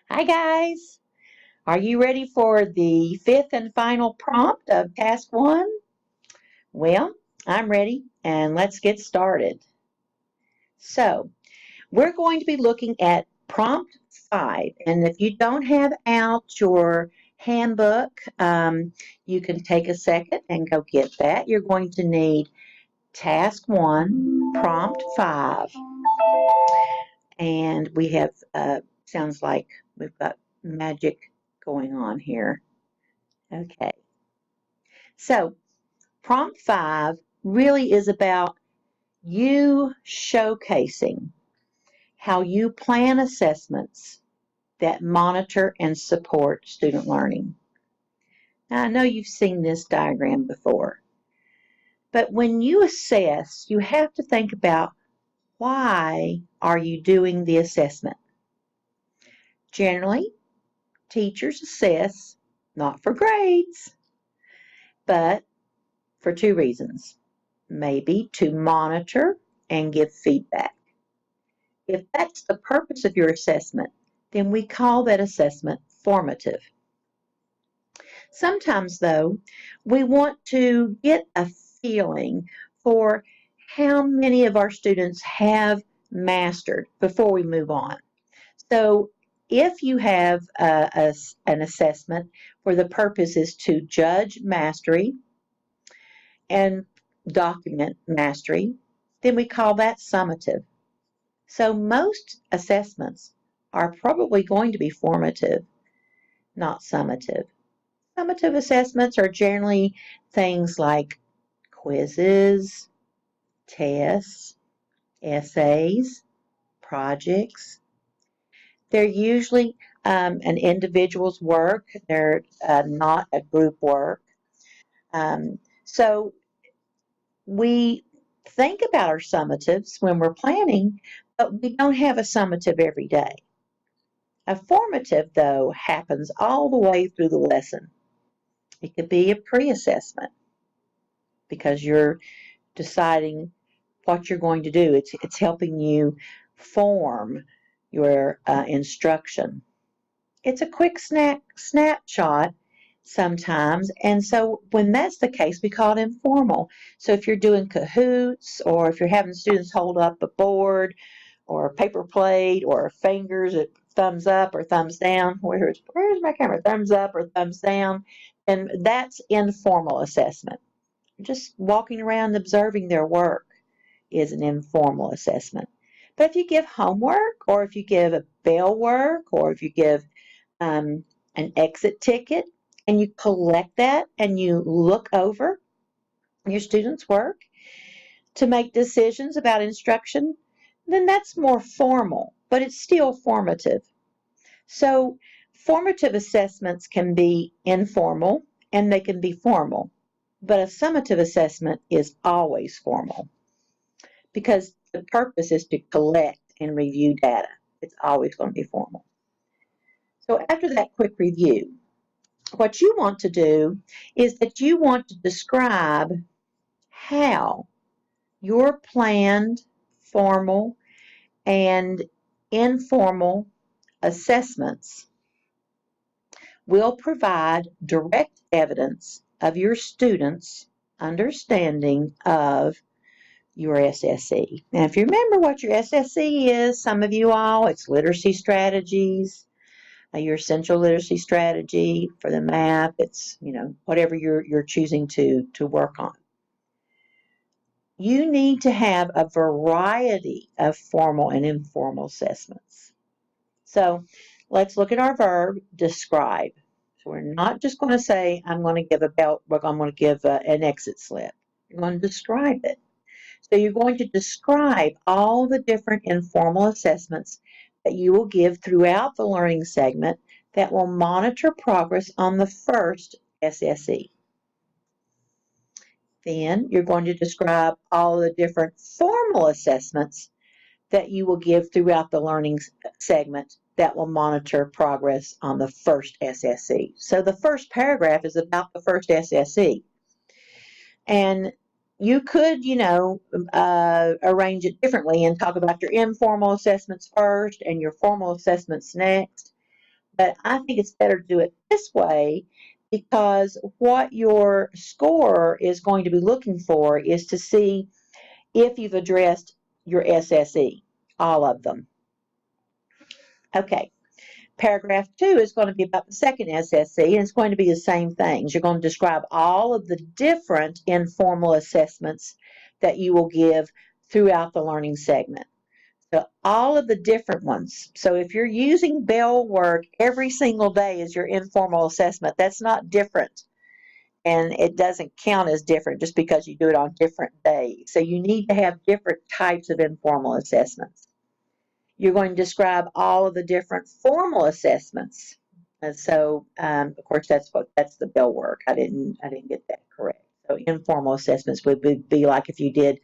Hi guys, are you ready for the fifth and final prompt of task 1? Well, I'm ready and let's get started. So, we're going to be looking at prompt 5, and if you don't have out your handbook, you can take a second and go get that. You're going to need task 1, prompt 5, and we have, sounds like we've got magic going on here. Okay, so prompt 5 really is about you showcasing how you plan assessments that monitor and support student learning. Now, I know you've seen this diagram before, but when you assess, you have to think about why are you doing the assessment. Generally, teachers assess not for grades, but for 2 reasons. Maybe to monitor and give feedback. If that's the purpose of your assessment, then we call that assessment formative. Sometimes, though, we want to get a feeling for how many of our students have mastered before we move on. So if you have an assessment where the purpose is to judge mastery and document mastery, then we call that summative. So most assessments are probably going to be formative, not summative. Summative assessments are generally things like quizzes, tests, essays, projects. They're usually an individual's work. They're not a group work. So we think about our summatives when we're planning, but we don't have a summative every day. A formative, though, happens all the way through the lesson. It could be a pre-assessment because you're deciding what you're going to do. It's helping you form your instruction. It's a quick snapshot sometimes, and so when that's the case, we call it informal. So if you're doing Kahoots, or if you're having students hold up a board or a paper plate or fingers at thumbs up or thumbs down, where's my camera, thumbs up or thumbs down, and that's informal assessment. Just walking around observing their work is an informal assessment. But if you give homework, or if you give a bell work, or if you give an exit ticket, and you collect that and you look over your students' work to make decisions about instruction, then that's more formal, but it's still formative. So formative assessments can be informal and they can be formal, but a summative assessment is always formal because the purpose is to collect and review data. It's always going to be formal. So after that quick review, what you want to do is that you want to describe how your planned, formal, and informal assessments will provide direct evidence of your students' understanding of your SSE. Now, if you remember what your SSE is, some of you all, it's literacy strategies. Your essential literacy strategy for the map, it's, whatever you're choosing to work on. You need to have a variety of formal and informal assessments. So let's look at our verb, describe. So we're not just going to say, I'm going to give a belt, I'm going to give an exit slip. You're going to describe it. So you're going to describe all the different informal assessments that you will give throughout the learning segment that will monitor progress on the first SSE. Then you're going to describe all the different formal assessments that you will give throughout the learning segment that will monitor progress on the first SSE. So the first paragraph is about the first SSE. And you could, arrange it differently and talk about your informal assessments first and your formal assessments next. But I think it's better to do it this way because what your scorer is going to be looking for is to see if you've addressed your SSE, all of them. Okay. Paragraph 2 is going to be about the second SSE, and it's going to be the same things. You're going to describe all of the different informal assessments that you will give throughout the learning segment. So all of the different ones. So if you're using Bell work every single day as your informal assessment, that's not different. And it doesn't count as different just because you do it on different days. So you need to have different types of informal assessments. You're going to describe all of the different formal assessments. And so, of course, that's the Bell work. I didn't get that correct. So informal assessments would be like if you did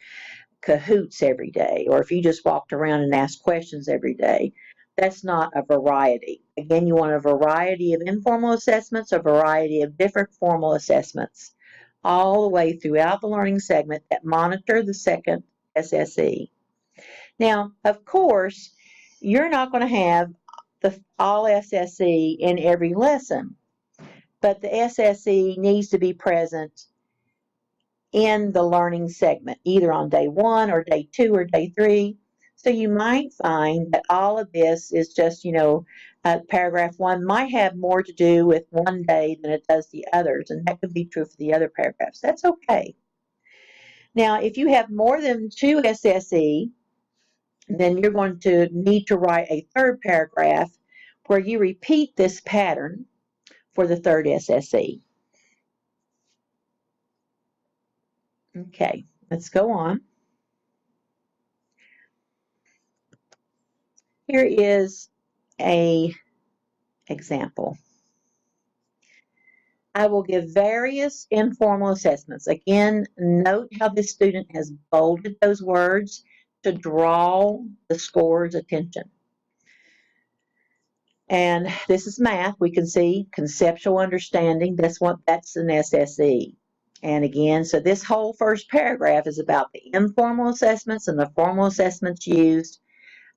Kahoots every day, or if you just walked around and asked questions every day. That's not a variety. Again, you want a variety of informal assessments, a variety of different formal assessments, all the way throughout the learning segment that monitor the second SSE. Now, of course, you're not going to have the all SSE in every lesson, but the SSE needs to be present in the learning segment, either on day 1 or day 2 or day 3. So you might find that all of this is just, paragraph 1 might have more to do with one day than it does the others, and that could be true for the other paragraphs. That's okay. Now, if you have more than 2 SSE, then you're going to need to write a third paragraph where you repeat this pattern for the third SSE. Okay, let's go on. Here is an example. I will give various informal assessments. Again, note how this student has bolded those words to draw the scorer's attention. And this is math. We can see conceptual understanding. That's an SSE. And again, so this whole first paragraph is about the informal assessments and the formal assessments used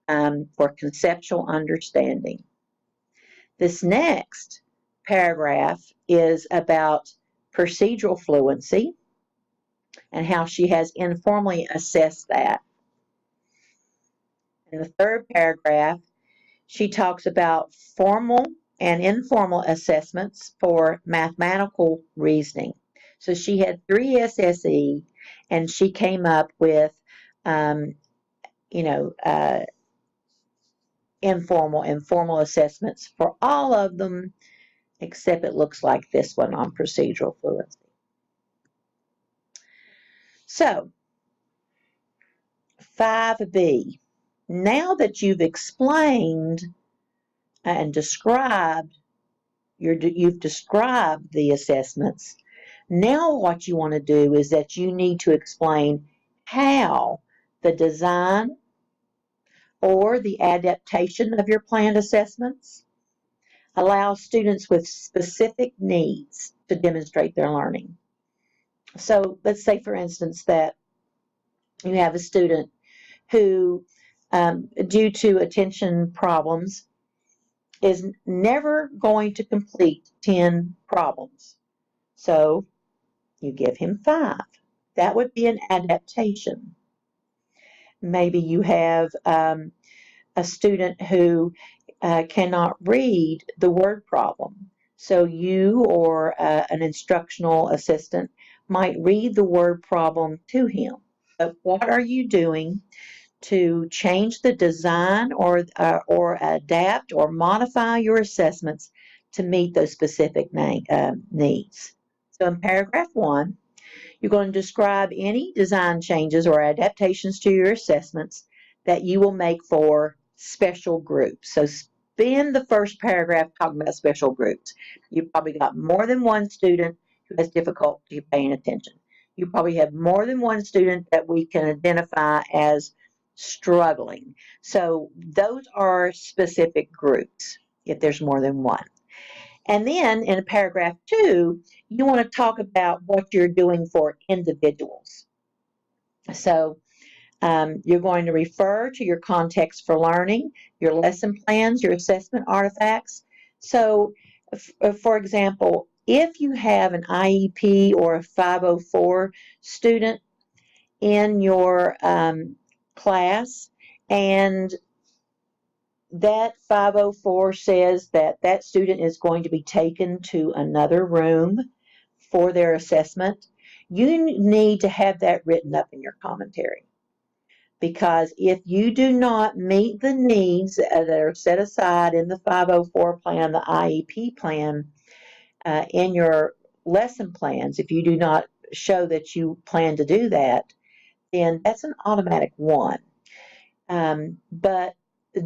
for conceptual understanding. This next paragraph is about procedural fluency and how she has informally assessed that. In the third paragraph, she talks about formal and informal assessments for mathematical reasoning. So she had 3 SSE, and she came up with, informal and formal assessments for all of them, except it looks like this one on procedural fluency. So, 5B. Now that you've explained and described, you've described the assessments, now what you want to do is that you need to explain how the design or the adaptation of your planned assessments allows students with specific needs to demonstrate their learning. So let's say, for instance, that you have a student who, due to attention problems, is never going to complete 10 problems. So you give him 5. That would be an adaptation. Maybe you have a student who cannot read the word problem. So you or an instructional assistant might read the word problem to him. But what are you doing to change the design or adapt or modify your assessments to meet those specific needs? So in paragraph 1, you're going to describe any design changes or adaptations to your assessments that you will make for special groups. So spend the first paragraph talking about special groups. You've probably got more than one student who has difficulty paying attention. You probably have more than one student that we can identify as struggling. So those are specific groups if there's more than one. And then in paragraph 2, you want to talk about what you're doing for individuals. So you're going to refer to your context for learning, your lesson plans, your assessment artifacts. So, for example, if you have an IEP or a 504 student in your class, and that 504 says that that student is going to be taken to another room for their assessment, you need to have that written up in your commentary. Because if you do not meet the needs that are set aside in the 504 plan, the IEP plan, in your lesson plans, if you do not show that you plan to do that, then that's an automatic 1. But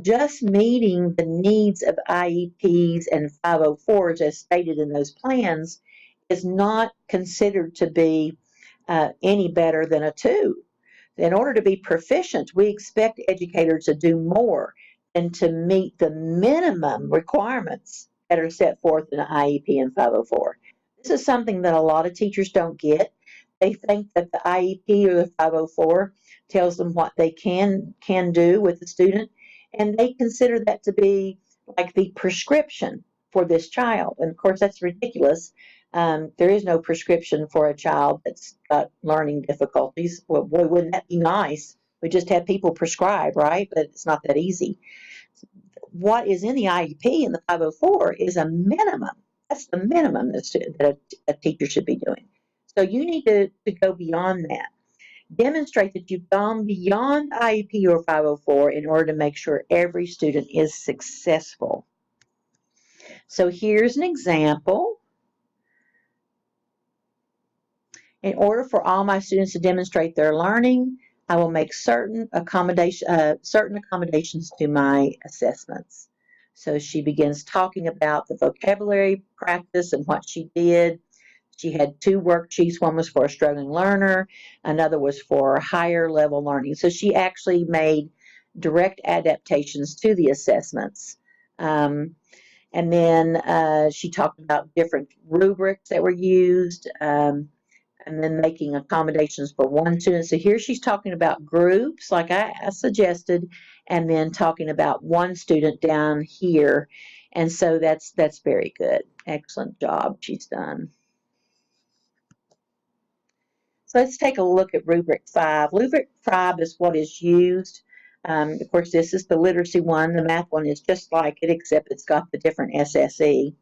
just meeting the needs of IEPs and 504s as stated in those plans is not considered to be any better than a 2. In order to be proficient, we expect educators to do more than to meet the minimum requirements that are set forth in the IEP and 504. This is something that a lot of teachers don't get. They think that the IEP or the 504 tells them what they can do with the student, and they consider that to be like the prescription for this child. And of course, that's ridiculous. There is no prescription for a child that's got learning difficulties. Well, boy, wouldn't that be nice? We just have people prescribe, right? But it's not that easy. What is in the IEP and the 504 is a minimum. That's the minimum that a teacher should be doing. So you need to go beyond that. Demonstrate that you've gone beyond IEP or 504 in order to make sure every student is successful. So here's an example. In order for all my students to demonstrate their learning, I will make certain accommodations to my assessments. So she begins talking about the vocabulary practice and what she did. She had 2 worksheets. One was for a struggling learner. Another was for higher level learning. So she actually made direct adaptations to the assessments. And then she talked about different rubrics that were used. And then making accommodations for one student. So here she's talking about groups, like I suggested, and then talking about one student down here. And so that's very good. Excellent job she's done. So let's take a look at Rubric 5. Rubric 5 is what is used. Of course, this is the literacy one. The math one is just like it, except it's got the different SSE.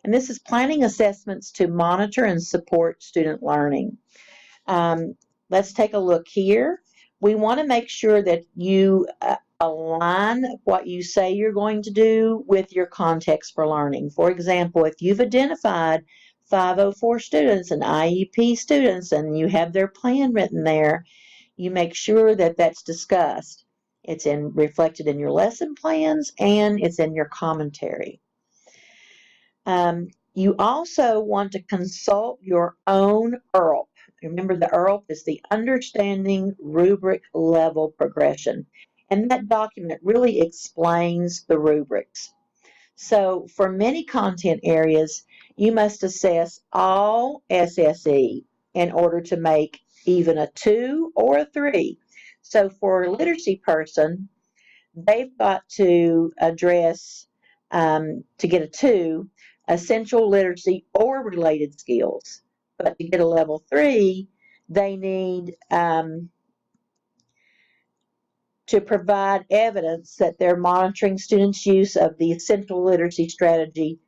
And this is planning assessments to monitor and support student learning. Let's take a look here. We want to make sure that you align what you say you're going to do with your context for learning. For example, if you've identified 504 students and IEP students and you have their plan written there, you make sure that that's discussed. It's reflected in your lesson plans and it's in your commentary. You also want to consult your own IRLP. Remember, the IRLP is the Understanding Rubric Level Progression. And that document really explains the rubrics. So for many content areas, you must assess all SSE in order to make even a 2 or a 3. So for a literacy person, they've got to address, to get a 2, essential literacy or related skills. But to get a level 3, they need to provide evidence that they're monitoring students' use of the essential literacy strategy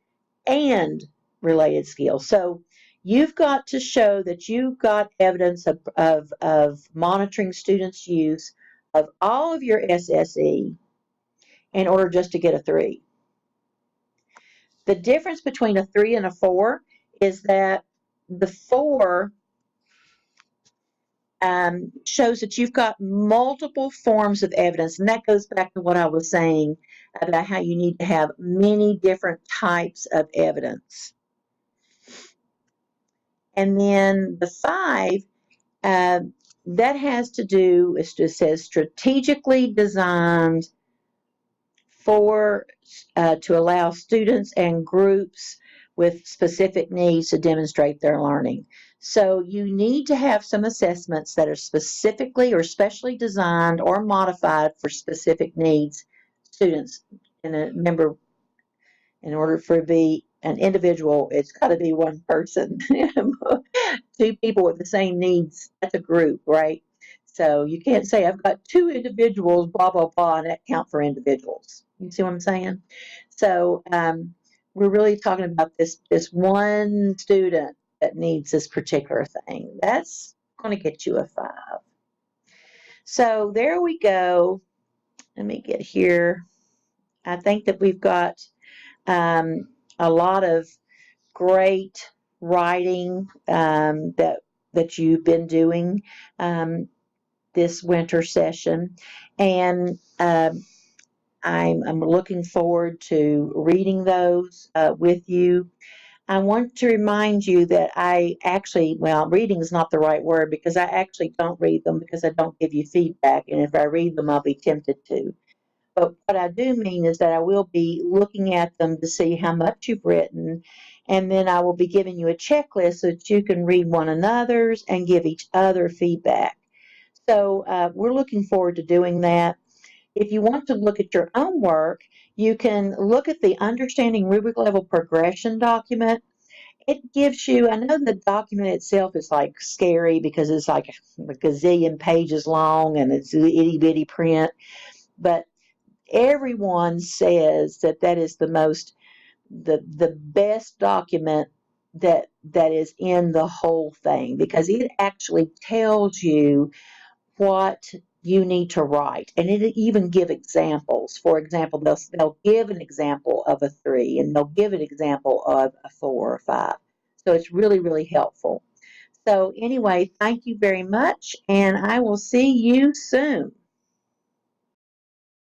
and related skills. So you've got to show that you've got evidence of monitoring students' use of all of your SSE in order just to get a 3. The difference between a 3 and a 4 is that the 4 shows that you've got multiple forms of evidence, and that goes back to what I was saying about how you need to have many different types of evidence. And then the 5, that has to do, it just says strategically designed for to allow students and groups with specific needs to demonstrate their learning. So you need to have some assessments that are specifically or specially designed or modified for specific needs students. And remember, In order for it to be an individual, it's got to be one person. Two people with the same needs, that's a group, right? So you can't say, I've got two individuals, blah, blah, blah, and that count for individuals. You see what I'm saying? So we're really talking about this one student that needs this particular thing. That's going to get you a 5. So there we go. Let me get here. I think that we've got a lot of great writing that you've been doing this winter session, and I'm looking forward to reading those with you. I want to remind you that I actually, well, reading is not the right word, because I actually don't read them because I don't give you feedback, and if I read them, I'll be tempted to. But what I do mean is that I will be looking at them to see how much you've written, and then I will be giving you a checklist so that you can read one another's and give each other feedback. So we're looking forward to doing that. If you want to look at your own work, you can look at the Understanding Rubric Level Progression document. It gives you, I know the document itself is like scary because it's like a gazillion pages long and it's itty bitty print, but everyone says that that is the best document that is in the whole thing, because it actually tells you what you need to write, and it even give examples. For example, they'll give an example of a 3, and they'll give an example of a 4 or 5. So it's really, really helpful. So anyway, thank you very much, and I will see you soon.